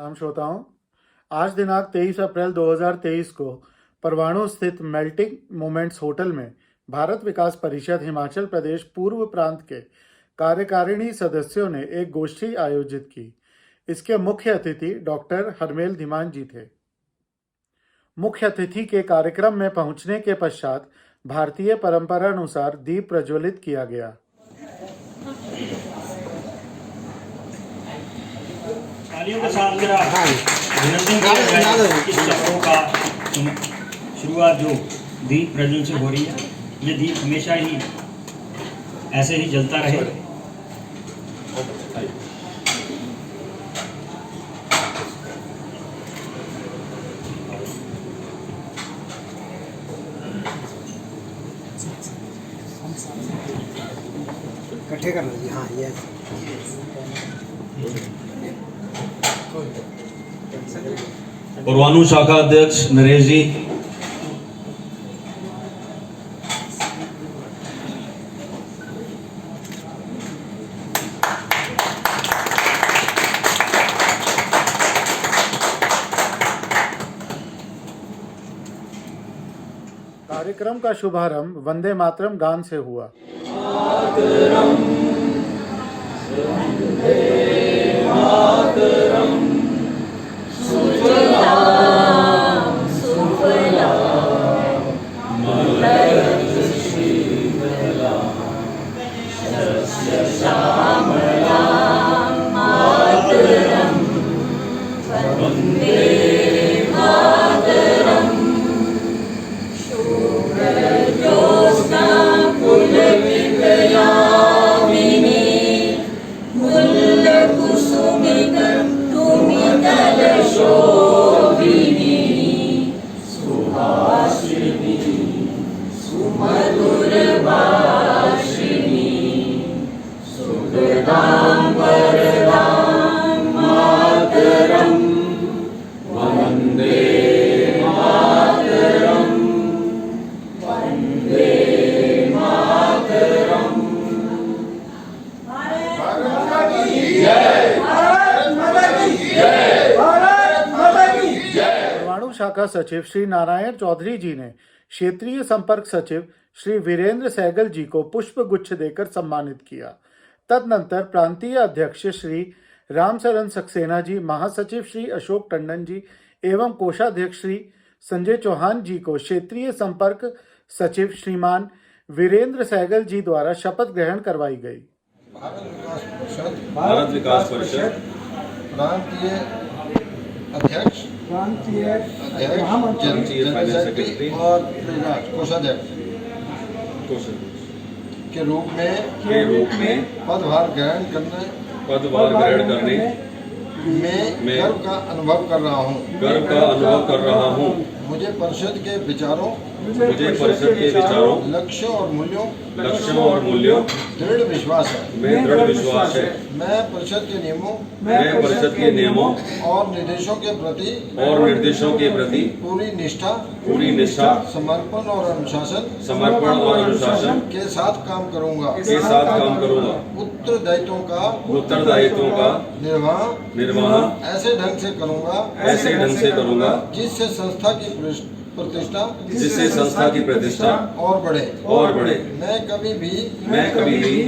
राम श्रोताओं, आज दिनांक 23 अप्रैल 2023 को परवाणु स्थित मेल्टिंग मोमेंट्स होटल में भारत विकास परिषद हिमाचल प्रदेश पूर्व प्रांत के कार्यकारिणी सदस्यों ने एक गोष्ठी आयोजित की। इसके मुख्य अतिथि डॉक्टर हरमेल धीमान जी थे। मुख्य अतिथि के कार्यक्रम में पहुंचने के पश्चात भारतीय परंपरा अनुसार दीप प्रज्वलित किया गया। तालियों के साथ मेरा अभिनंदन किया जाए। इस चक्रों का शुरुआत जो दीप प्रज्वलन से हो रही है, ये दीप हमेशा ही ऐसे ही जलता रहे। इकट्ठे कर लीजिए। हाँ, ये परवाणु शाखा अध्यक्ष नरेश जी, कार्यक्रम का शुभारंभ वंदे मातरम गान से हुआ। शाखा सचिव श्री नारायण चौधरी जी ने क्षेत्रीय संपर्क सचिव श्री वीरेंद्र सहगल जी को पुष्प गुच्छ देकर सम्मानित किया। तदनंतर प्रांतीय अध्यक्ष श्री रामचरण सक्सेना जी, महासचिव श्री अशोक टंडन जी एवं कोषाध्यक्ष श्री संजय चौहान जी को क्षेत्रीय संपर्क सचिव श्रीमान वीरेंद्र सहगल जी द्वारा शपथ ग्रहण करवाई गई। भारत विकास परिषद प्रांतीय अध्यक्ष, जनरल सेक्रेटरी और कोषाध्यक्ष के रूप में पदभार ग्रहण करने में गर्व का अनुभव कर रहा हूँ। मुझे परिषद के विचारों, लक्ष्यों और मूल्यों दृढ़ विश्वास है। मैं परिषद के नियमों और निर्देशों के प्रति पूरी निष्ठा, समर्पण और अनुशासन के साथ काम करूँगा। उत्तरदायित्वों का निर्वाह ऐसे ढंग से करूँगा जिससे संस्था की प्रतिष्ठा और बढ़े। मैं कभी भी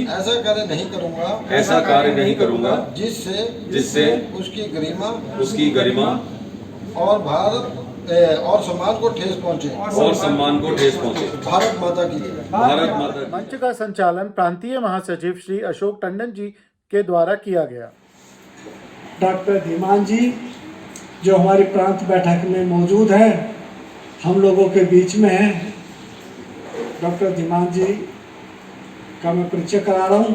ऐसा कार्य नहीं करूँगा जिससे उसकी गरिमा और भारत और सम्मान को ठेस पहुँचे। भारत माता की। मंच का संचालन प्रांतीय महासचिव श्री अशोक टंडन जी के द्वारा किया गया। डॉक्टर धीमान जी जो हमारी प्रांत बैठक में मौजूद है, हम लोगों के बीच में हैं। डॉक्टर धीमान जी का मैं परिचय करा रहा हूँ।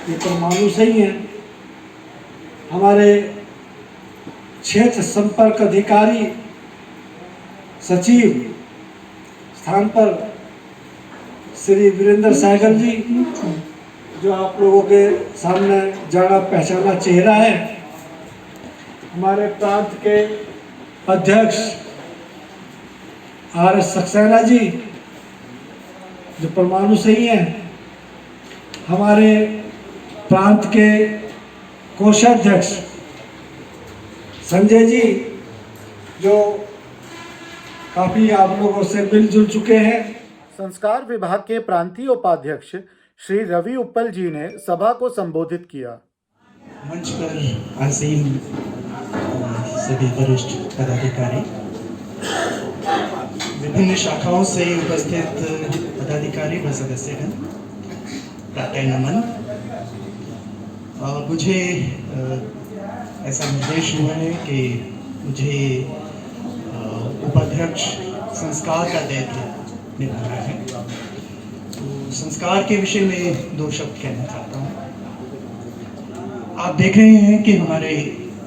ये परमाणु से ही हैं। हमारे क्षेत्र संपर्क अधिकारी सचिव स्थान पर श्री वीरेंद्र सहगल जी, जो आप लोगों के सामने जाना पहचाना चेहरा है। हमारे प्रांत के अध्यक्ष RS सक्सेना जी, जो परमाणु से ही हैं। हमारे प्रांत के कोषाध्यक्ष संजय जी जो काफ़ी आप लोगों से मिलजुल चुके हैं। संस्कार विभाग के प्रांतीय उपाध्यक्ष श्री रवि उप्पल जी ने सभा को संबोधित किया। मंच पर आसीन सभी वरिष्ठ पदाधिकारी, विभिन्न शाखाओं से उपस्थित पदाधिकारी व सदस्यगण, प्रातः नमन। मुझे ऐसा निर्देश हुआ है कि मुझे उपाध्यक्ष संस्कार का दायित्व निभाना है। तो संस्कार के विषय में 2 शब्द कहना चाहता हूँ। आप देख रहे हैं कि हमारे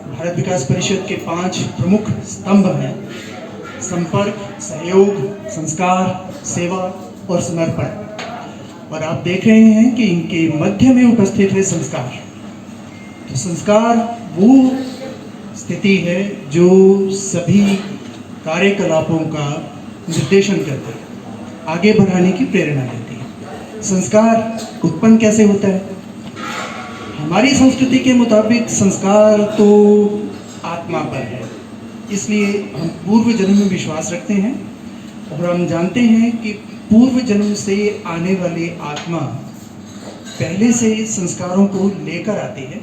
भारत विकास परिषद के 5 प्रमुख स्तंभ हैं: संपर्क, सहयोग, संस्कार, सेवा और समर्पण। और आप देख रहे हैं कि इनके मध्य में उपस्थित है संस्कार। तो संस्कार वो स्थिति है जो सभी कार्यकलापों का निर्देशन करता है, आगे बढ़ाने की प्रेरणा देती है। संस्कार उत्पन्न कैसे होता है? हमारी संस्कृति के मुताबिक संस्कार तो आत्मा पर है, इसलिए हम पूर्व जन्म में विश्वास रखते हैं और हम जानते हैं कि पूर्व जन्म से आने वाली आत्मा पहले से संस्कारों को लेकर आती है।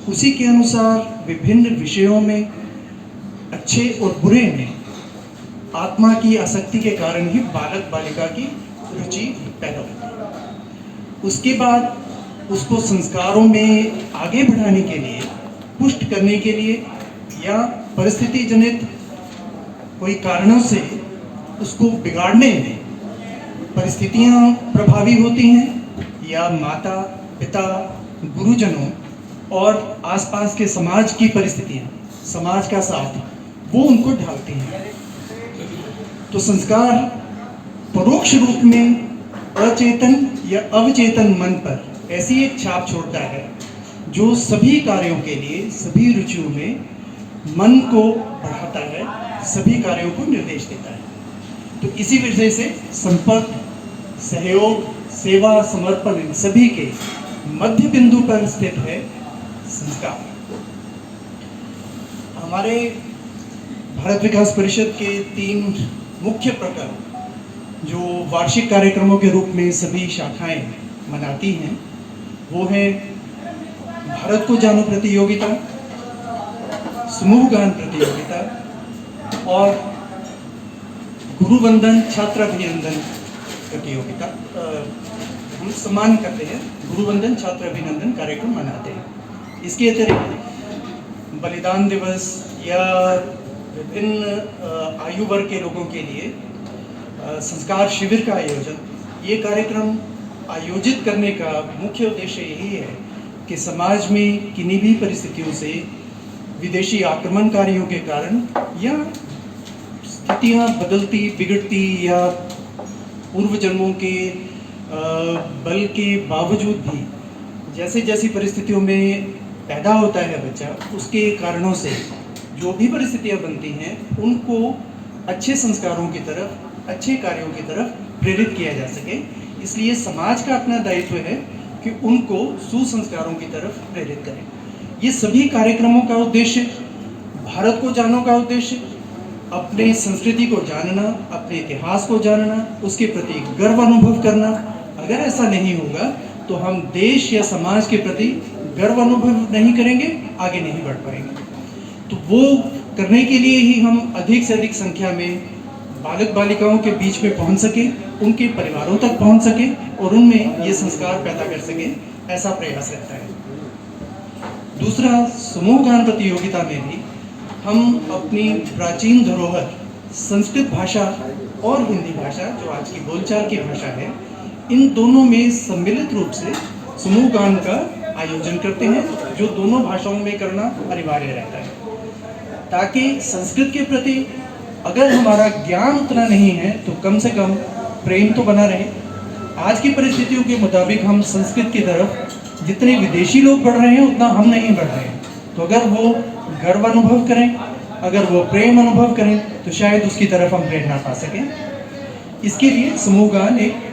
उसी के अनुसार विभिन्न विषयों में, अच्छे और बुरे में, आत्मा की आसक्ति के कारण ही बालक बालिका की रुचि पैदा होती है। उसके बाद उसको संस्कारों में आगे बढ़ाने के लिए, पुष्ट करने के लिए या परिस्थिति जनित कोई कारणों से उसको बिगाड़ने में परिस्थितियां प्रभावी होती हैं या माता पिता, गुरुजनों और आसपास के समाज की परिस्थितियां, समाज का साथ, वो उनको ढालती हैं। तो संस्कार परोक्ष रूप में अचेतन या अवचेतन मन पर ऐसी एक छाप छोड़ता है जो सभी कार्यों के लिए, सभी रुचियों में मन को बढ़ाता है, सभी कार्यों को निर्देश देता है। तो इसी वजह से संपर्क, सहयोग, सेवा, समर्पण, इन सभी के मध्य बिंदु पर स्थित है संस्कार। हमारे भारत विकास परिषद के 3 मुख्य प्रकार जो वार्षिक कार्यक्रमों के रूप में सभी शाखाएं मनाती हैं, वो है भारत को जानो प्रतियोगिता, समूह गान प्रतियोगिता और गुरुवंदन छात्र अभिनंदन प्रतियोगिता। हम सम्मान करते हैं, गुरुवंदन छात्र अभिनंदन कार्यक्रम मनाते हैं। इसके अतिरिक्त बलिदान दिवस या विभिन्न आयु वर्ग के लोगों के लिए संस्कार शिविर का आयोजन, ये कार्यक्रम आयोजित करने का मुख्य उद्देश्य यही है कि समाज में किन्हीं भी परिस्थितियों से, विदेशी आक्रमणकारियों के कारण या स्थितियां बदलती, बिगड़ती या पूर्व जन्मों के बल के बावजूद भी जैसे जैसी परिस्थितियों में पैदा होता है बच्चा, उसके कारणों से जो भी परिस्थितियां बनती हैं, उनको अच्छे संस्कारों की तरफ, अच्छे कार्यों की तरफ प्रेरित किया जा सके। इसलिए समाज का अपना दायित्व है कि उनको सुसंस्कारों की तरफ प्रेरित करें। ये सभी कार्यक्रमों का उद्देश्य, भारत को जानो का उद्देश्य, अपने संस्कृति को जानना, अपने इतिहास को जानना, उसके प्रति गर्व अनुभव करना। अगर ऐसा नहीं होगा तो हम देश या समाज के प्रति गर्व अनुभव नहीं करेंगे, आगे नहीं बढ़ पाएंगे। तो वो करने के लिए ही हम अधिक से अधिक संख्या में बालक बालिकाओं के बीच में पहुंच सके, उनके परिवारों तक पहुंच सके और उनमें ये संस्कार पैदा कर सके, ऐसा प्रयास रहता है। दूसरा, समूह गान प्रतियोगिता में भी हम अपनी प्राचीन धरोहर संस्कृत भाषा और हिंदी भाषा, जो आज की बोलचाल की भाषा है, इन दोनों में सम्मिलित रूप से समूह गान का आयोजन करते हैं, जो दोनों भाषाओं में करना अनिवार्य रहता है, ताकि संस्कृत के प्रति अगर हमारा ज्ञान उतना नहीं है तो कम से कम प्रेम तो बना रहे। आज की परिस्थितियों के मुताबिक हम संस्कृत की तरफ जितने विदेशी लोग बढ़ रहे हैं उतना हम नहीं बढ़ रहे हैं। तो अगर वो गर्व अनुभव करें, अगर वो प्रेम अनुभव करें, तो शायद उसकी तरफ हम प्रेरणा पा सकें। इसके लिए समूह गान एक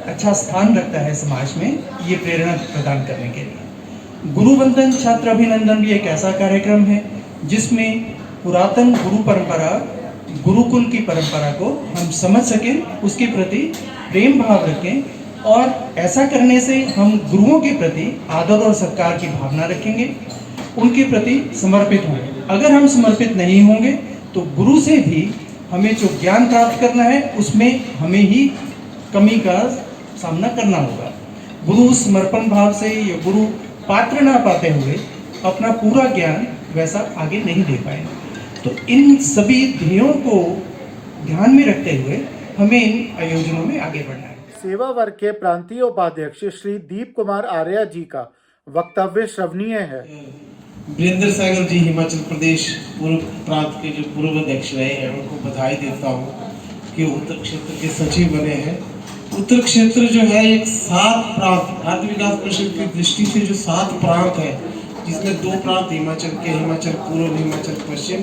अच्छा स्थान रखता है समाज में, ये प्रेरणा प्रदान करने के लिए। गुरुवंदन छात्र अभिनंदन भी एक ऐसा कार्यक्रम है जिसमें पुरातन गुरु परंपरा, गुरुकुल की परंपरा को हम समझ सकें, उसके प्रति प्रेम भाव रखें और ऐसा करने से हम गुरुओं के प्रति आदर और सत्कार की भावना रखेंगे, उनके प्रति समर्पित होंगे। अगर हम समर्पित नहीं होंगे तो गुरु से भी हमें जो ज्ञान प्राप्त करना है उसमें हमें ही कमी का सामना करना होगा। गुरु समर्पण भाव से या गुरु पात्र ना पाते हुए अपना पूरा ज्ञान वैसा आगे नहीं दे पाएंगे। तो इन सभी ध्येयों को ध्यान में रखते हुए हमें इन आयोजनों में आगे बढ़ना है। सेवा वर्ग के प्रांतीय उपाध्यक्ष श्री दीप कुमार आर्या जी का वक्तव्य श्रवणीय है। वीरेंद्र सागर जी हिमाचल प्रदेश पूर्व प्रांत के जो पूर्व अध्यक्ष रहे हैं, उनको बधाई देता हूँ कि उत्तर क्षेत्र के सचिव बने हैं। उत्तर क्षेत्र जो है एक 7 प्रांत, भारत विकास परिषद की दृष्टि से जो 7 प्रांत है, जिसमें 2 प्रांत हिमाचल के, हिमाचल पूर्व, हिमाचल पश्चिम,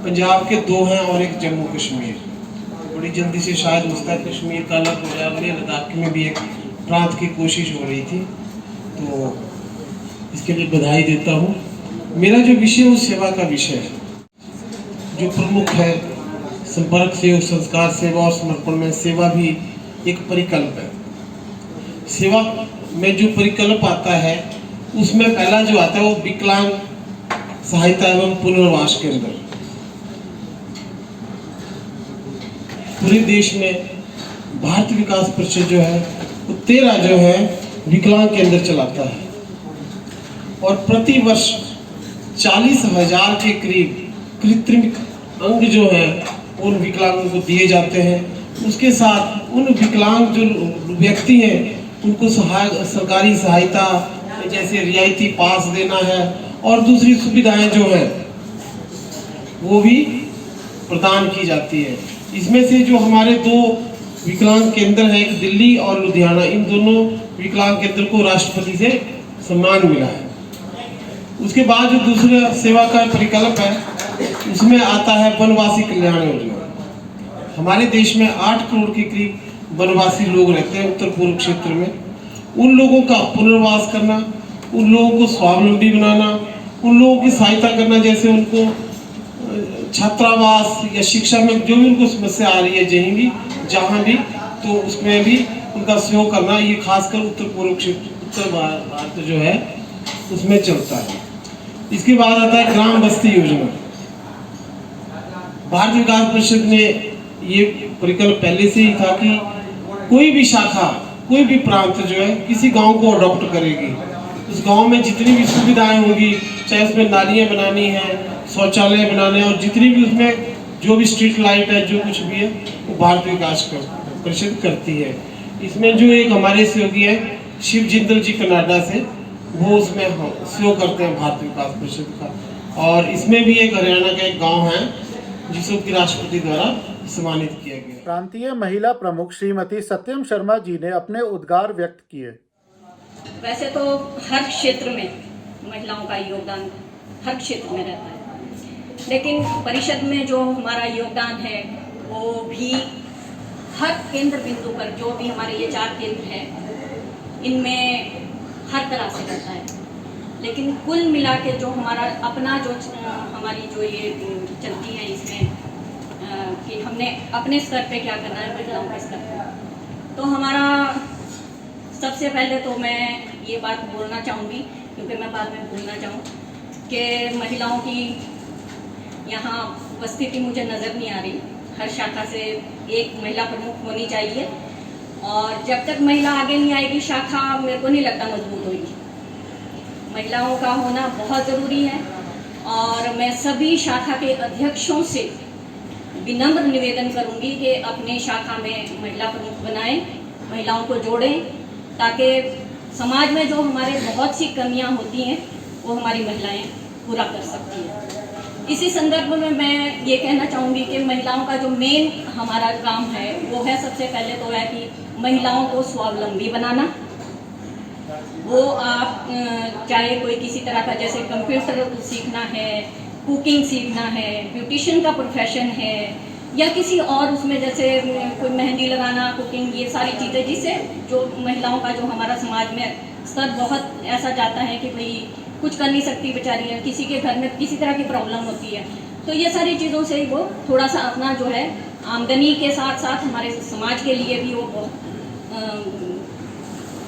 पंजाब के 2 हैं और एक जम्मू कश्मीर। बड़ी जल्दी से शायद उसका कश्मीर का अलग हो जाए, लेह लद्दाख में भी एक प्रांत की कोशिश हो रही थी, तो इसके लिए बधाई देता हूँ। मेरा जो विषय उस सेवा का विषय है, जो प्रमुख है संपर्क सेवा, संस्कार सेवा और समर्पण में सेवा भी एक परिकल्प है। सेवा में जो परिकल्प आता है उसमें पहला जो आता है वो विकलांग सहायता एवं पुनर्वास केंद्र। पूरे देश में भारत विकास परिषद जो है वो 13 जो है विकलांग केंद्र चलाता है और प्रति वर्ष 40,000 के करीब कृत्रिम अंग जो है उन विकलांगों को दिए जाते हैं। उसके साथ उन विकलांग जो व्यक्ति हैं उनको सरकारी सहायता जैसे रियायती पास देना है और दूसरी सुविधाएं जो है वो भी प्रदान की जाती है। इसमें से जो हमारे 2 विकलांग केंद्र हैं, एक दिल्ली और लुधियाना, इन दोनों विकलांग केंद्र को राष्ट्रपति से सम्मान मिला है। उसके बाद जो दूसरा सेवा का परिकल्प है उसमें आता है वनवासी कल्याण योजना। हमारे देश में 8 करोड़ के करीब वनवासी लोग रहते हैं उत्तर पूर्व क्षेत्र में। उन लोगों का पुनर्वास करना, उन लोगों को स्वावलंबी बनाना, उन लोगों की सहायता करना, जैसे उनको छात्रावास या शिक्षा में जो भी उनको समस्या आ रही है कहीं भी जहाँ भी, तो उसमें भी उनका सहयोग करना, ये खासकर उत्तर पूर्व क्षेत्र, उत्तर भारत जो है उसमें चलता है। इसके बाद आता है ग्राम बस्ती योजना। भारत विकास परिषद ने ये परिकल्प पहले से ही था कि कोई भी शाखा, कोई भी प्रांत जो है किसी गांव को अडॉप्ट करेगी, उस गांव में जितनी भी सुविधाएं होंगी, चाहे उसमें नालियाँ बनानी है, शौचालय बनाने, और जितनी भी उसमें जो भी स्ट्रीट लाइट है, जो कुछ भी है, वो भारत विकास परिषद करती है। इसमें जो एक हमारे सहयोगी है शिव जिंदल जी कनाडा से, वो उसमें सहयोग करते हैं भारत विकास परिषद का। और इसमें भी एक हरियाणा का एक गाँव है जिसको कि राष्ट्रपति द्वारा सम्मानित किया गया। प्रांतीय महिला प्रमुख श्रीमती सत्यम शर्मा जी ने अपने उद्गार व्यक्त किए। वैसे तो हर क्षेत्र में महिलाओं का योगदान हर क्षेत्र में रहता है, लेकिन परिषद में जो हमारा योगदान है वो भी हर केंद्र बिंदु पर, जो भी हमारे ये 4 केंद्र हैं, इनमें हर तरह से रहता है। लेकिन कुल मिला के जो हमारा अपना जो हमारी जो ये चलती है इसमें कि हमने अपने स्तर पे क्या करना है महिलाओं के स्तर पे, तो हमारा सबसे पहले तो मैं ये बात बोलना चाहूँगी, क्योंकि मैं बाद में भूलना चाहूँ कि महिलाओं की यहाँ उपस्थिति मुझे नज़र नहीं आ रही। हर शाखा से एक महिला प्रमुख होनी चाहिए, और जब तक महिला आगे नहीं आएगी शाखा मेरे को नहीं लगता मजबूत होगी। महिलाओं का होना बहुत ज़रूरी है, और मैं सभी शाखा के अध्यक्षों से विनम्र निवेदन करूंगी कि अपने शाखा में महिला प्रमुख बनाएं, महिलाओं को जोड़ें, ताकि समाज में जो हमारे बहुत सी कमियां होती हैं वो हमारी महिलाएं पूरा कर सकती हैं। इसी संदर्भ में मैं ये कहना चाहूँगी कि महिलाओं का जो मेन हमारा काम है वो है, सबसे पहले तो है कि महिलाओं को स्वावलंबी बनाना। वो आप चाहे कोई किसी तरह का, जैसे कंप्यूटर सीखना है, कुकिंग सीखना है, ब्यूटिशियन का प्रोफेशन है, या किसी और उसमें जैसे कोई मेहंदी लगाना, कुकिंग, ये सारी चीज़ें, जिससे जो महिलाओं का जो हमारा समाज में स्तर बहुत ऐसा जाता है कि भाई कुछ कर नहीं सकती बेचारी है, किसी के घर में किसी तरह की प्रॉब्लम होती है, तो ये सारी चीज़ों से वो थोड़ा सा अपना जो है आमदनी के साथ साथ हमारे समाज के लिए भी वो बहुत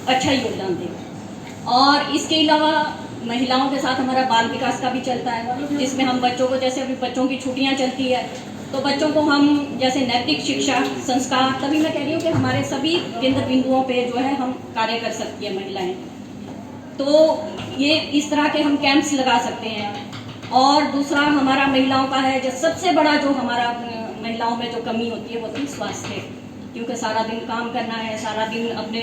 अच्छा योगदान देगा। और इसके अलावा महिलाओं के साथ हमारा बाल विकास का भी चलता है, जिसमें हम बच्चों को, जैसे अभी बच्चों की छुट्टियां चलती है, तो बच्चों को हम जैसे नैतिक शिक्षा, संस्कार, तभी मैं कह रही हूँ कि हमारे सभी केंद्र बिंदुओं पे जो है हम कार्य कर सकती है महिलाएं। तो ये इस तरह के हम कैंप्स लगा सकते हैं। और दूसरा हमारा महिलाओं का है, जो सबसे बड़ा जो हमारा महिलाओं में जो कमी होती है वो होती है स्वास्थ्य, क्योंकि सारा दिन काम करना है, सारा दिन अपने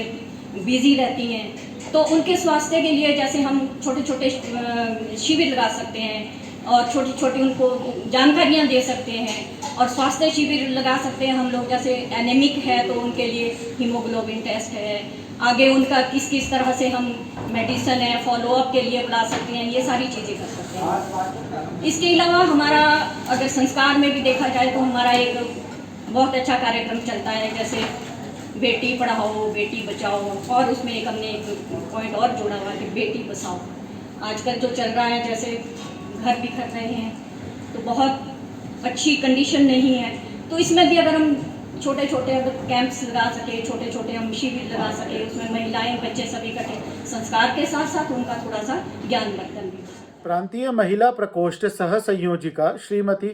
बिजी रहती हैं, तो उनके स्वास्थ्य के लिए जैसे हम छोटे छोटे शिविर लगा सकते हैं और छोटी छोटी उनको जानकारियां दे सकते हैं, और स्वास्थ्य शिविर लगा सकते हैं हम लोग, जैसे एनीमिक है तो उनके लिए हीमोग्लोबिन टेस्ट है, आगे उनका किस किस तरह से हम मेडिसिन है फॉलोअप के लिए बुला सकते हैं, ये सारी चीज़ें कर सकते हैं। इसके अलावा हमारा अगर संस्कार में भी देखा जाए तो हमारा एक बहुत अच्छा कार्यक्रम चलता है, जैसे बेटी पढ़ाओ बेटी बचाओ, और उसमें एक हमने एक पॉइंट और जोड़ा हुआ है कि बेटी बचाओ। आजकल जो चल रहा है, जैसे घर बिखर रहे हैं तो बहुत अच्छी कंडीशन नहीं है, तो इसमें भी अगर हम छोटे छोटे अगर कैंप्स लगा सके, छोटे छोटे हम शिविर लगा सके, उसमें महिलाएं बच्चे सभी इकट्ठे, संस्कार के साथ साथ उनका थोड़ा सा ज्ञानवर्धन भी। प्रांतीय महिला प्रकोष्ठ सह संयोजिका श्रीमती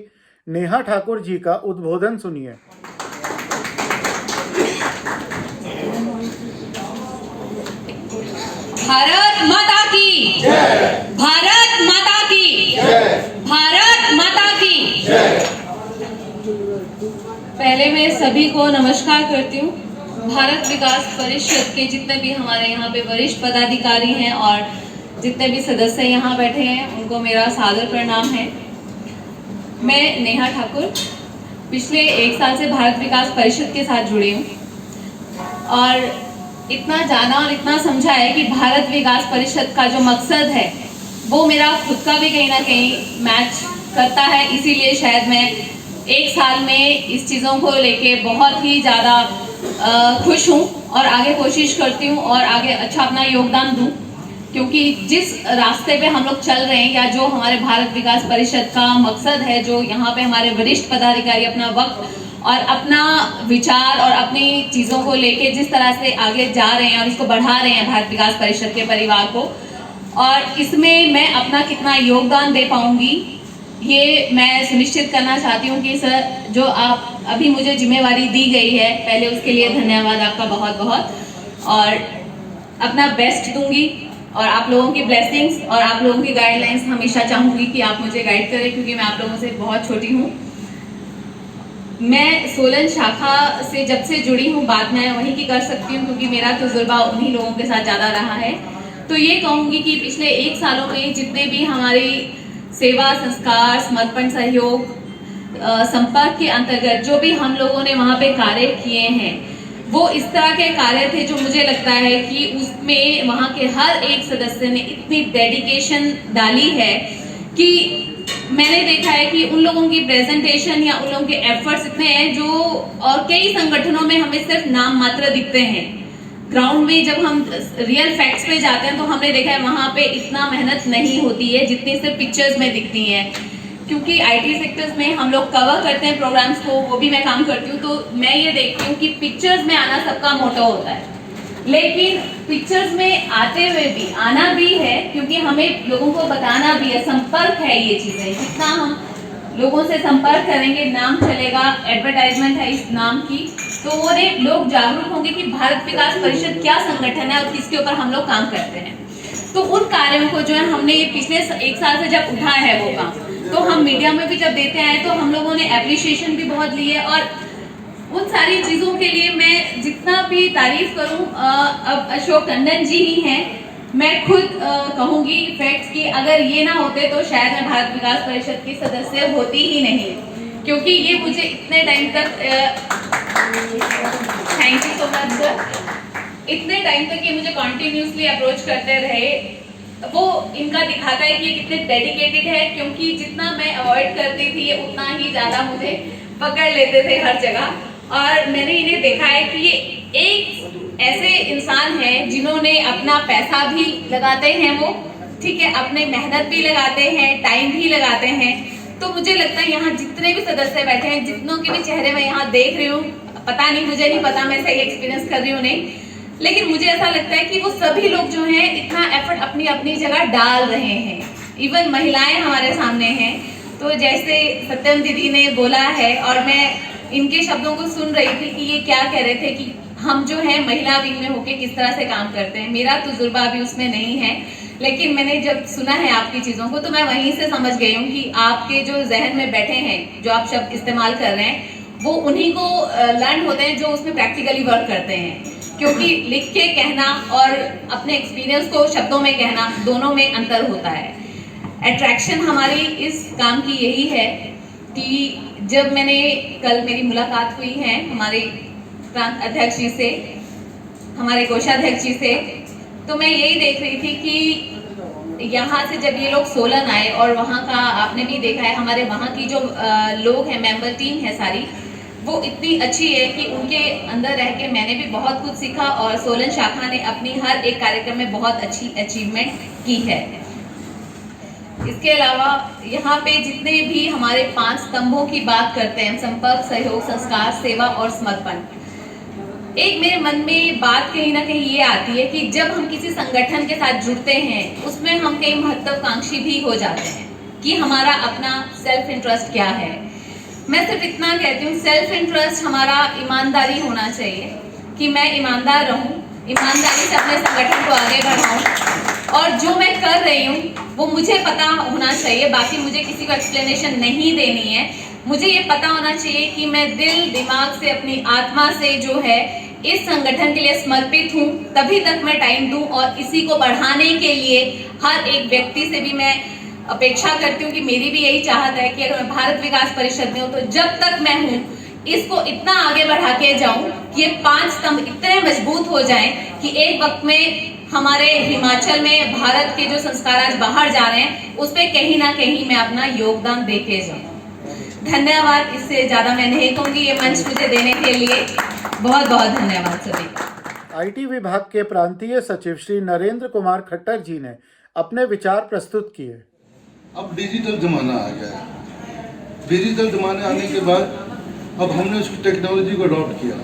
नेहा ठाकुर जी का उद्बोधन सुनिए। भारत माता की जय, भारत माता की जय, भारत माता की जय। पहले मैं सभी को नमस्कार करती हूँ। भारत विकास परिषद के जितने भी हमारे यहाँ पे वरिष्ठ पदाधिकारी हैं और जितने भी सदस्य यहाँ बैठे हैं, उनको मेरा सादर प्रणाम है। मैं नेहा ठाकुर पिछले 1 साल से भारत विकास परिषद के साथ जुड़ी हूँ और इतना जाना और इतना समझा है कि भारत विकास परिषद का जो मकसद है वो मेरा खुद का भी कहीं ना कहीं मैच करता है। इसीलिए शायद मैं 1 साल में इस चीज़ों को लेके बहुत ही ज़्यादा खुश हूँ और आगे कोशिश करती हूँ और आगे अच्छा अपना योगदान दूँ, क्योंकि जिस रास्ते पे हम लोग चल रहे हैं या जो हमारे भारत विकास परिषद का मकसद है, जो यहाँ पे हमारे वरिष्ठ पदाधिकारी अपना वक्त और अपना विचार और अपनी चीज़ों को लेके जिस तरह से आगे जा रहे हैं और इसको बढ़ा रहे हैं भारत विकास परिषद के परिवार को, और इसमें मैं अपना कितना योगदान दे पाऊंगी ये मैं सुनिश्चित करना चाहती हूँ कि सर, जो आप अभी मुझे जिम्मेवारी दी गई है, पहले उसके लिए धन्यवाद आपका बहुत बहुत, और अपना बेस्ट दूंगी और आप लोगों की ब्लेसिंग्स और आप लोगों की गाइडलाइंस हमेशा चाहूँगी कि आप मुझे गाइड करें, क्योंकि मैं आप लोगों से बहुत छोटी हूँ। मैं सोलन शाखा से जब से जुड़ी हूँ, बात मैं वहीं की कर सकती हूँ क्योंकि मेरा तजुर्बा उन्हीं लोगों के साथ ज़्यादा रहा है। तो ये कहूँगी कि पिछले 1 सालों में जितने भी हमारी सेवा, संस्कार, समर्पण, सहयोग, संपर्क के अंतर्गत जो भी हम लोगों ने वहाँ पे कार्य किए हैं, वो इस तरह के कार्य थे जो मुझे लगता है कि उसमें वहाँ के हर एक सदस्य ने इतनी डेडिकेशन डाली है कि मैंने देखा है कि उन लोगों की प्रेजेंटेशन या उन लोगों के एफर्ट्स इतने हैं जो और कई संगठनों में हमें सिर्फ नाम मात्र दिखते हैं। ग्राउंड में जब हम रियल फैक्ट्स पे जाते हैं तो हमने देखा है वहाँ पे इतना मेहनत नहीं होती है जितनी सिर्फ पिक्चर्स में दिखती हैं, क्योंकि आईटी सेक्टर्स में हम लोग कवर करते हैं प्रोग्राम्स को, वो भी मैं काम करती हूँ, तो मैं ये देखती हूँ कि पिक्चर्स में आना सबका मोटो होता है, लेकिन पिक्चर्स में आते हुए भी आना भी है क्योंकि हमें लोगों को बताना भी है। संपर्क है ये चीजें, जितना हम लोगों से संपर्क करेंगे, नाम चलेगा, एडवर्टाइजमेंट है इस नाम की, तो वो लोग जागरूक होंगे कि भारत विकास परिषद क्या संगठन है और किसके ऊपर हम लोग काम करते हैं। तो उन कार्यों को जो है हमने पिछले 1 साल से जब उठाया है वो काम, तो हम मीडिया में भी जब देते आए तो हम लोगों ने एप्रिशिएशन भी बहुत ली है, और उन सारी चीज़ों के लिए मैं जितना भी तारीफ करूं, अब अशोक टंडन जी ही हैं, मैं खुद कहूंगी फैक्ट्स कि अगर ये ना होते तो शायद मैं भारत विकास परिषद की सदस्य होती ही नहीं, क्योंकि ये मुझे इतने टाइम तक, thank you so much sir, इतने टाइम तक ये मुझे कॉन्टिन्यूसली अप्रोच करते रहे, वो इनका दिखाता है कि ये कितने डेडिकेटेड है, क्योंकि जितना मैं अवॉइड करती थी ये उतना ही ज़्यादा मुझे पकड़ लेते थे हर जगह। और मैंने इन्हें देखा है कि ये एक ऐसे इंसान हैं जिन्होंने अपना पैसा भी लगाते हैं, वो ठीक है, अपने मेहनत भी लगाते हैं, टाइम भी लगाते हैं। तो मुझे लगता है यहाँ जितने भी सदस्य बैठे हैं, जितनों के भी चेहरे मैं यहाँ देख रही हूँ, पता नहीं, मुझे नहीं पता मैं सही एक्सपीरियंस कर रही हूँ नहीं, लेकिन मुझे ऐसा लगता है कि वो सभी लोग जो हैं इतना एफर्ट अपनी अपनी जगह डाल रहे हैं। इवन महिलाएं हमारे सामने हैं। तो जैसे सत्यम दीदी ने बोला है और मैं इनके शब्दों को सुन रही थी कि ये क्या कह रहे थे कि हम जो है महिला विंग में होके किस तरह से काम करते हैं। मेरा तजुर्बा अभी उसमें नहीं है, लेकिन मैंने जब सुना है आपकी चीज़ों को तो मैं वहीं से समझ गई हूँ कि आपके जो जहन में बैठे हैं, जो आप शब्द इस्तेमाल कर रहे हैं, वो उन्हीं को लर्न होते हैं जो उसमें प्रैक्टिकली वर्क करते हैं। क्योंकि लिख के कहना और अपने एक्सपीरियंस को शब्दों में कहना, दोनों में अंतर होता है। अट्रैक्शन हमारी इस काम की यही है कि जब मैंने कल मेरी मुलाकात हुई है हमारे प्रांत अध्यक्ष जी से, हमारे कोषाध्यक्ष जी से, तो मैं यही देख रही थी कि यहाँ से जब ये लोग सोलन आए और वहाँ का आपने भी देखा है, हमारे वहाँ की जो लोग हैं, मेंबर टीम है सारी, वो इतनी अच्छी है कि उनके अंदर रह के मैंने भी बहुत कुछ सीखा और सोलन शाखा ने अपनी हर एक कार्यक्रम में बहुत अच्छी अचीवमेंट की है। इसके अलावा यहाँ पे जितने भी हमारे 5 स्तंभों की बात करते हैं, संपर्क, सहयोग, संस्कार, सेवा और समर्पण, एक मेरे मन में बात कहीं ना कहीं ये आती है कि जब हम किसी संगठन के साथ जुड़ते हैं उसमें हम कई महत्वाकांक्षी भी हो जाते हैं कि हमारा अपना सेल्फ इंटरेस्ट क्या है। मैं सिर्फ इतना कहती हूँ, सेल्फ इंटरेस्ट हमारा ईमानदारी होना चाहिए कि मैं ईमानदार रहूँ, ईमानदारी से अपने संगठन को आगे बढ़ाऊँ और जो मैं कर रही हूँ वो मुझे पता होना चाहिए। बाकी मुझे किसी को एक्सप्लेनेशन नहीं देनी है। मुझे ये पता होना चाहिए कि मैं दिल दिमाग से, अपनी आत्मा से जो है इस संगठन के लिए समर्पित हूँ, तभी तक मैं टाइम दूँ। और इसी को बढ़ाने के लिए हर एक व्यक्ति से भी मैं अपेक्षा करती हूँ कि मेरी भी यही चाहत है कि अगर मैं भारत विकास परिषद में हूँ तो जब तक मैं हूँ इसको इतना आगे बढ़ा के जाऊं कि ये 5 स्तंभ इतने मजबूत हो जाएं कि एक वक्त में हमारे हिमाचल में भारत के जो संस्कार आज बाहर जा रहे हैं उस पर कहीं ना कहीं मैं अपना योगदान दे के जाऊं। धन्यवाद, इससे ज्यादा मैं नहीं कहूंगी। ये मंच मुझे देने के लिए बहुत बहुत धन्यवाद सभी। आईटी विभाग के प्रांतीय सचिव श्री नरेंद्र कुमार खट्टर जी ने अपने विचार प्रस्तुत किए। अब डिजिटल जमाना आ गया है। डिजिटल जमाने आने के बाद अब हमने उस टेक्नोलॉजी को अडॉप्ट किया।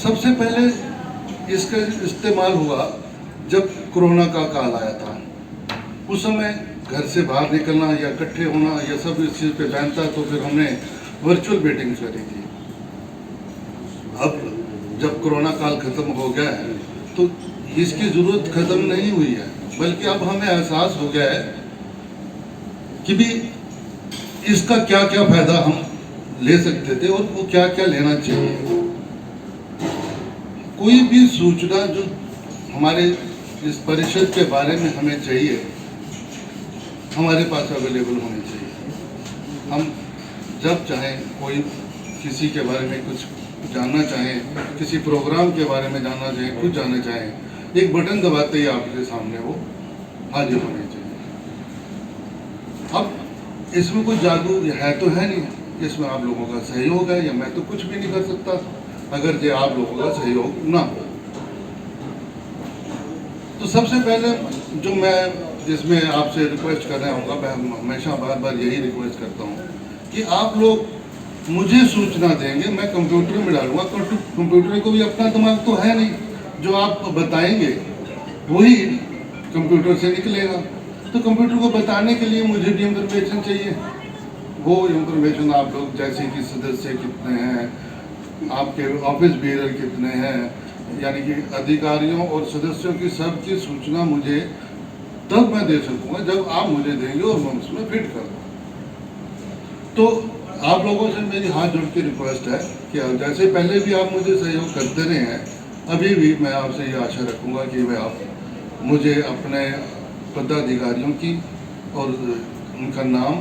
सबसे पहले इसका इस्तेमाल हुआ जब कोरोना का काल आया था। उस समय घर से बाहर निकलना या इकट्ठे होना या सब इस चीज़ पे बैन था, तो फिर हमने वर्चुअल मीटिंग्स करी थी। अब जब कोरोना काल खत्म हो गया है तो इसकी ज़रूरत खत्म नहीं हुई है, बल्कि अब हमें एहसास हो गया है कि भी इसका क्या क्या फायदा हम ले सकते थे और वो क्या क्या लेना चाहिए। कोई भी सूचना जो हमारे इस परिषद के बारे में हमें चाहिए, हमारे पास अवेलेबल होनी चाहिए। हम जब चाहें, कोई किसी के बारे में कुछ जानना चाहें, किसी प्रोग्राम के बारे में जानना चाहें, कुछ जानना चाहें, एक बटन दबाते ही आपके सामने वो हाजिर होनी चाहिए। अब इसमें कोई जादू है तो है नहीं, इसमें आप लोगों का सहयोग है, या मैं तो कुछ भी नहीं कर सकता अगर जो आप लोगों का सहयोग ना हो। तो सबसे पहले जो मैं जिसमें आपसे रिक्वेस्ट कर रहा हूँ, मैं हमेशा बार बार यही रिक्वेस्ट करता हूँ कि आप लोग मुझे सूचना देंगे, मैं कंप्यूटर में डालूंगा। कंप्यूटर को भी अपना दिमाग तो है नहीं, जो आप बताएंगे वही कंप्यूटर से निकलेगा। तो कंप्यूटर को बताने के लिए मुझे भी इंफॉर्मेशन चाहिए। वो इंफॉर्मेशन आप लोग, जैसे कि सदस्य कितने हैं, आपके ऑफिस बेरर कितने हैं, यानी कि अधिकारियों और सदस्यों की सबकी सूचना मुझे तब मैं दे सकूंगा जब आप मुझे देंगे और मैं उसमें फिट कर दूँ। तो आप लोगों से मेरी हाथ जोड़ के रिक्वेस्ट है कि जैसे पहले भी आप मुझे सहयोग करते रहे हैं, अभी भी मैं आपसे ये आशा रखूँगा कि मैं आप मुझे अपने पदाधिकारियों की और उनका नाम,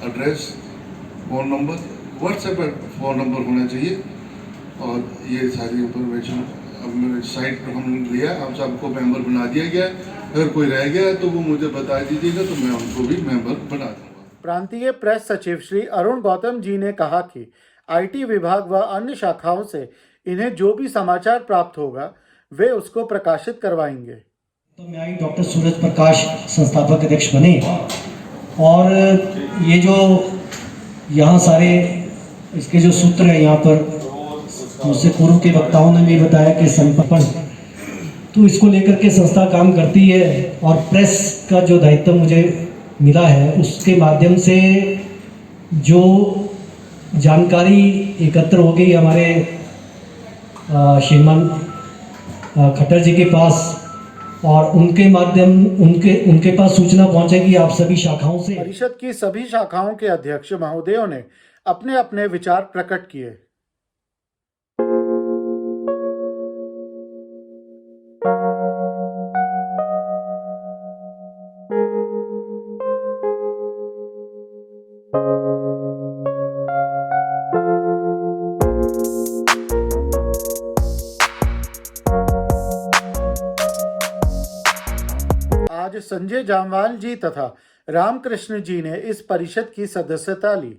address, phone number, WhatsApp phone number होना चाहिए, और ये सारी इंफॉर्मेशन अब मेरे साइट पर हमने लिया, आप सबको मेंबर बना दिया गया है। अगर कोई रह गया है तो वो मुझे बता दीजिएगा, तो मैं उनको भी मेंबर बना दूँगा। प्रांतीय प्रेस सचिव श्री अरुण गौतम जी ने कहा कि आईटी विभाग व अन्य शाखाओं से इन्हें जो भी समाचार प्राप्त होगा वे उसको प्रकाशित करवाएंगे। तो मैं आई डॉक्टर सूरज प्रकाश संस्थापक अध्यक्ष बने और ये जो यहाँ सारे इसके जो सूत्र हैं यहाँ पर मुझसे पूर्व के वक्ताओं ने भी बताया कि समर्पण, तो इसको लेकर के संस्था काम करती है और प्रेस का जो दायित्व मुझे मिला है उसके माध्यम से जो जानकारी एकत्र हो गई हमारे श्रीमान खट्टर जी के पास और उनके माध्यम उनके पास सूचना पहुंचेगी आप सभी शाखाओं से। परिषद की सभी शाखाओं के अध्यक्ष महोदयों ने अपने अपने विचार प्रकट किए। आज संजय जामवाल जी तथा रामकृष्ण जी ने इस परिषद की सदस्यता ली।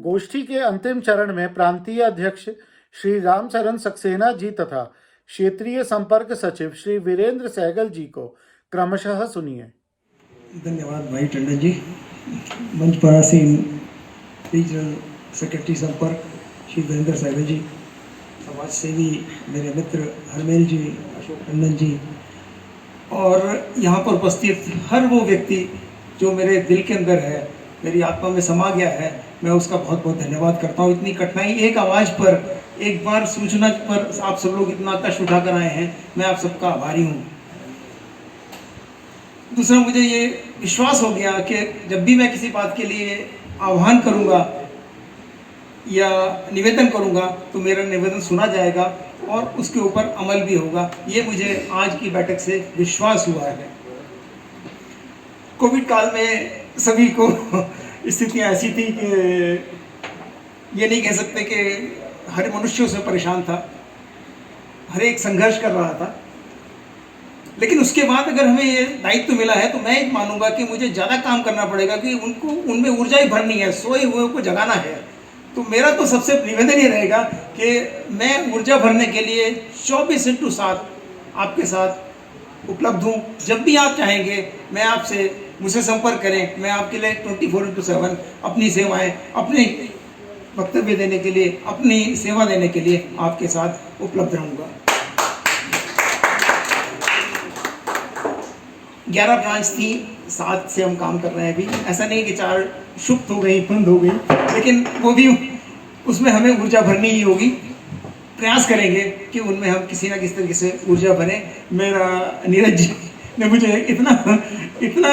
गोष्ठी के अंतिम चरण में प्रांतीय अध्यक्ष श्री रामचरण सक्सेना जी तथा क्षेत्रीय संपर्क सचिव श्री वीरेंद्र सहगल जी को क्रमशः सुनिए। धन्यवाद भाई टंडन जी। मंच पर आसीन रीजनल सेक्रेटरी संपर्क श्री वीरेंद्र सहगल जी, समाज सेवी मेरे मित्र हरमेल जी, अशोक टंडन जी और यहाँ पर उपस्थित हर वो व्यक्ति जो मेरे दिल के अंदर है, मेरी आत्मा में समा गया है, मैं उसका बहुत बहुत धन्यवाद करता हूँ। इतनी कठिनाई एक आवाज़ पर, एक बार सूचना पर आप सब लोग इतना कष्ट उठाकर आए हैं, मैं आप सबका आभारी हूँ। दूसरा, मुझे ये विश्वास हो गया कि जब भी मैं किसी बात के लिए आह्वान करूँगा या निवेदन करूँगा तो मेरा निवेदन सुना जाएगा और उसके ऊपर अमल भी होगा। ये मुझे आज की बैठक से विश्वास हुआ है। कोविड काल में सभी को स्थितियाँ ऐसी थी कि ये नहीं कह सकते कि हर मनुष्य उसमें परेशान था, हर एक संघर्ष कर रहा था, लेकिन उसके बाद अगर हमें ये दायित्व मिला है तो मैं मानूंगा कि मुझे ज़्यादा काम करना पड़ेगा कि उनमें ऊर्जा ही भरनी है, सोए हुए को जगाना है। तो मेरा तो सबसे निवेदन ये रहेगा कि मैं ऊर्जा भरने के लिए 24/7 आपके साथ उपलब्ध हूँ। जब भी आप चाहेंगे मैं आपसे, मुझसे संपर्क करें, मैं आपके लिए 24/7 अपनी सेवाएं, अपने वक्तव्य देने के लिए, अपनी सेवा देने के लिए आपके साथ उपलब्ध रहूँगा। 11 ब्रांच थी, 7 से हम काम कर रहे हैं अभी। ऐसा नहीं कि 4 शुप्त हो गई, बंद हो गई, लेकिन वो भी उसमें हमें ऊर्जा भरनी ही होगी। प्रयास करेंगे कि उनमें हम किसी ना किसी तरीके से ऊर्जा भरें। मेरा नीरज जी ने मुझे इतना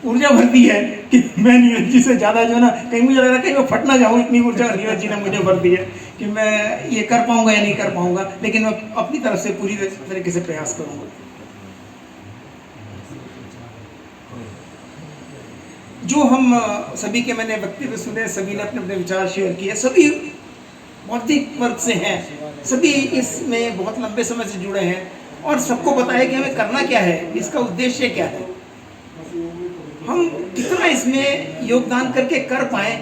ऊर्जा भर दी है कि मैं नीरज जी से ज़्यादा जो है ना, कहीं मुझे लग रहा है कहीं मैं फट ना जाऊँ, इतनी ऊर्जा नीरज जी ने मुझे भर दी है कि मैं ये कर पाऊँगा या नहीं कर पाऊँगा, लेकिन मैं अपनी तरफ से पूरी तरीके से प्रयास करूँगा। जो हम सभी के मैंने वक्तव्य सुने, सभी ने अपने अपने विचार शेयर किए, सभी बौद्धिक वर्ग से हैं, सभी इसमें बहुत लंबे समय से जुड़े हैं और सबको पता है कि हमें करना क्या है, इसका उद्देश्य क्या है, हम कितना इसमें योगदान करके कर पाएँ।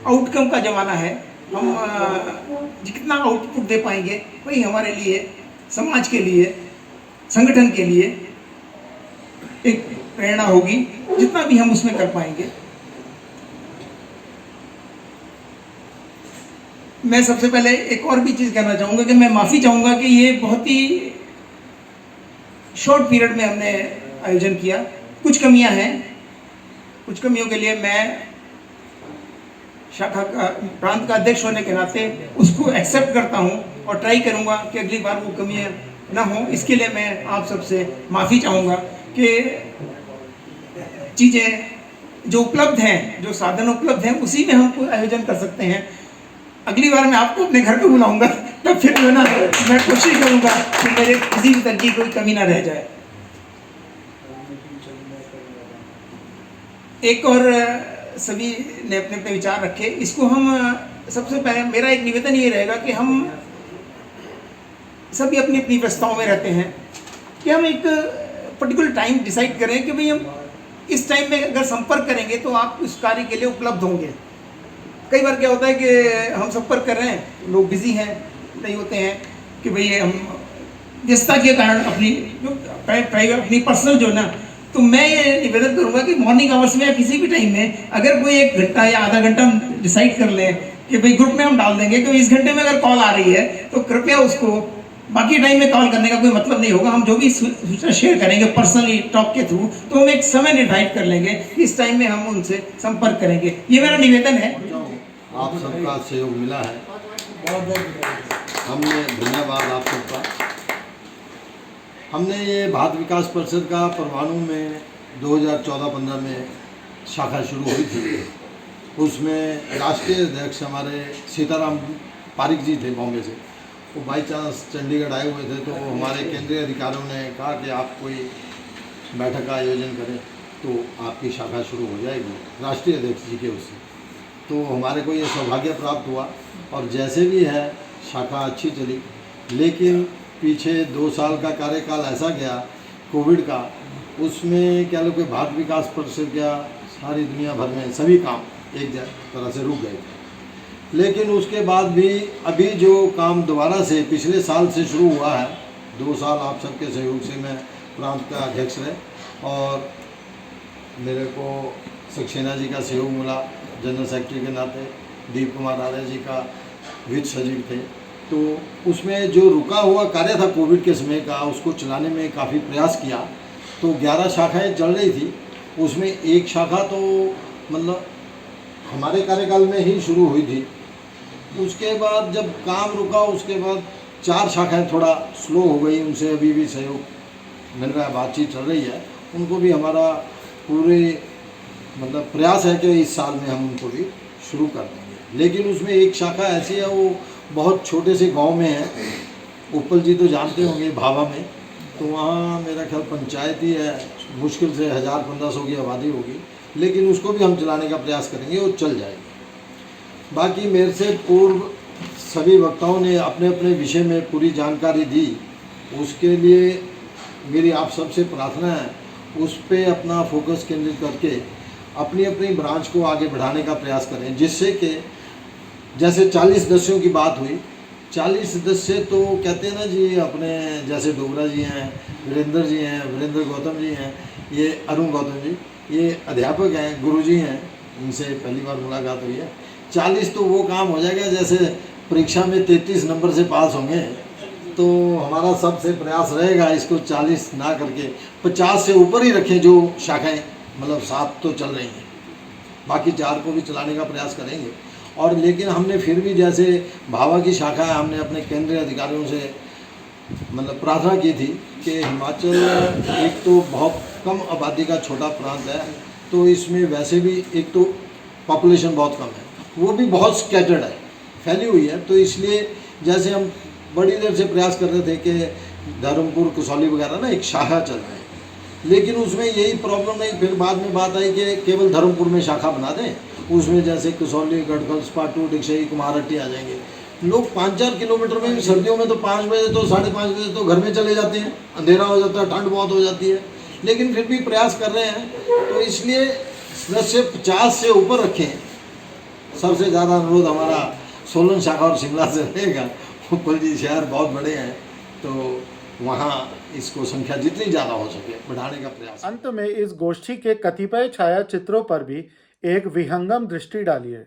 आउटकम का ज़माना है, हम जितना आउटपुट दे पाएंगे वही हमारे लिए, समाज के लिए, संगठन के लिए एक प्रेरणा होगी, जितना भी हम उसमें कर पाएंगे। मैं सबसे पहले एक और भी चीज़ कहना चाहूँगा कि मैं माफ़ी चाहूँगा कि ये बहुत ही शॉर्ट पीरियड में हमने आयोजन किया। कुछ कमियां हैं, कुछ कमियों के लिए मैं शाखा का, प्रांत का अध्यक्ष होने के नाते उसको एक्सेप्ट करता हूं और ट्राई करूंगा कि अगली बार वो कमियां ना हो। इसके लिए मैं आप सबसे माफ़ी चाहूँगा कि चीज़ें जो उपलब्ध हैं, जो साधन उपलब्ध हैं, उसी में हम आयोजन कर सकते हैं। अगली बार मैं आपको अपने घर पे बुलाऊंगा, तब फिर जो है ना मैं कोशिश करूंगा कि मेरे किसी भी तरह की कोई कमी ना रह जाए। एक और सभी ने अपने अपने विचार रखे, इसको हम सबसे पहले मेरा एक निवेदन ये रहेगा कि हम सभी अपनी अपनी व्यवस्थाओं में रहते हैं कि हम एक पर्टिकुलर टाइम डिसाइड करें कि भाई हम इस टाइम में अगर संपर्क करेंगे तो आप उस कार्य के लिए उपलब्ध होंगे। कई बार क्या होता है कि हम संपर्क कर रहे हैं, लोग बिजी हैं, नहीं होते हैं कि भाई हम व्यस्तता के कारण अपनी जो प्राइवेट अपनी पर्सनल जो ना, तो मैं ये निवेदन करूंगा कि मॉर्निंग आवर्स में या किसी भी टाइम में अगर कोई 1 घंटा या आधा घंटा हम डिसाइड कर लें कि भाई ग्रुप में हम डाल देंगे कि इस घंटे में अगर कॉल आ रही है तो कृपया उसको, बाकी टाइम में कॉल करने का कोई मतलब नहीं होगा। हम जो भी सूचना शेयर करेंगे पर्सनली टॉक के थ्रू, तो हम एक समय निर्धारित कर लेंगे कि इस टाइम में हम उनसे संपर्क करेंगे। ये मेरा निवेदन है। आप सबका सहयोग मिला है, हमने धन्यवाद आप सबका। हमने ये भारत विकास परिषद का परवाणु में 2014-15 में शाखा शुरू हुई थी। उसमें राष्ट्रीय अध्यक्ष हमारे सीताराम पारिक जी थे बॉम्बे से, वो बाई चांस चंडीगढ़ आए हुए थे, तो हमारे केंद्रीय अधिकारियों ने कहा कि आप कोई बैठक का आयोजन करें तो आपकी शाखा शुरू हो जाएगी राष्ट्रीय अध्यक्ष जी के उससे। तो हमारे को ये सौभाग्य प्राप्त हुआ और जैसे भी है शाखा अच्छी चली। लेकिन पीछे 2 साल का कार्यकाल ऐसा गया कोविड का, उसमें क्या लोग भारत विकास परिषद क्या सारी दुनिया भर में सभी काम एक तरह से रुक गए थे। लेकिन उसके बाद भी अभी जो काम दोबारा से पिछले साल से शुरू हुआ है, 2 साल आप सबके सहयोग से मैं प्रांत का अध्यक्ष रहे और मेरे को सक्सेना जी का सहयोग मिला जनरल सेक्रेटरी के नाते, दीप कुमार आर्य जी का वित्त सचिव थे। तो उसमें जो रुका हुआ कार्य था कोविड के समय का, उसको चलाने में काफ़ी प्रयास किया। तो 11 शाखाएं चल रही थी, उसमें एक शाखा तो मतलब हमारे कार्यकाल में ही शुरू हुई थी। उसके बाद जब काम रुका उसके बाद 4 शाखाएं थोड़ा स्लो हो गई, उनसे अभी भी सहयोग मिल रहा है, बातचीत चल रही है। उनको भी हमारा पूरे मतलब प्रयास है कि इस साल में हम उनको भी शुरू कर देंगे। लेकिन उसमें एक शाखा ऐसी है, वो बहुत छोटे से गांव में है, उपल जी तो जानते होंगे भाभा में, तो वहाँ मेरा ख्याल पंचायत ही है, मुश्किल से 1000-1500 की आबादी होगी। लेकिन उसको भी हम चलाने का प्रयास करेंगे, वो चल जाएगी। बाकी मेरे से पूर्व सभी वक्ताओं ने अपने अपने विषय में पूरी जानकारी दी, उसके लिए मेरी आप सबसे प्रार्थना है उस पर अपना फोकस केंद्रित करके अपनी अपनी ब्रांच को आगे बढ़ाने का प्रयास करें, जिससे कि जैसे 40 सदस्यों की बात हुई, 40 सदस्य तो कहते हैं ना जी, अपने जैसे डोगरा जी हैं, वीरेंद्र जी हैं, वीरेंद्र गौतम जी हैं, ये अरुण गौतम जी, ये अध्यापक हैं, गुरुजी हैं, इनसे पहली बार मुलाकात हुई है। 40 तो वो काम हो जाएगा जैसे परीक्षा में 33 नंबर से पास होंगे। तो हमारा सबसे प्रयास रहेगा इसको 40 ना करके 50 से ऊपर ही रखें, जो शाखाएं मतलब 7 तो चल रही हैं, बाकी 4 को भी चलाने का प्रयास करेंगे। और लेकिन हमने फिर भी जैसे भाभा की शाखा है, हमने अपने केंद्रीय अधिकारियों से मतलब प्रार्थना की थी कि हिमाचल एक तो बहुत कम आबादी का छोटा प्रांत है, तो इसमें वैसे भी एक तो पॉपुलेशन बहुत कम है, वो भी बहुत स्कैटर्ड है, फैली हुई है। तो इसलिए जैसे हम बड़ी देर से प्रयास कर रहे थे कि धर्मपुर कसौली वगैरह ना एक शाखा चल रही है, लेकिन उसमें यही प्रॉब्लम नहीं, फिर बाद में बात आई कि केवल धर्मपुर में शाखा बना दें, उसमें जैसे कसौली, गढ़कल, स्पाटू, डिक्शई, कुमारहट्टी आ जाएंगे। लोग 5-4 किलोमीटर में भी सर्दियों में तो 5 बजे तो 5:30 बजे तो घर में चले जाते हैं, अंधेरा हो जाता है, ठंड बहुत हो जाती है, लेकिन फिर भी प्रयास कर रहे हैं। तो इसलिए सदस्य 50 से ऊपर रखें। सबसे ज़्यादा अनुरोध हमारा सोलन शाखा और शिमला से रहेगा, उपल जी शहर बहुत बड़े हैं, तो वहाँ इसको संख्या जितनी ज़्यादा हो सके बढ़ाने का प्रयास। अंत में इस गोष्ठी के कतिपय छाया चित्रों पर भी एक विहंगम दृष्टि डालिए।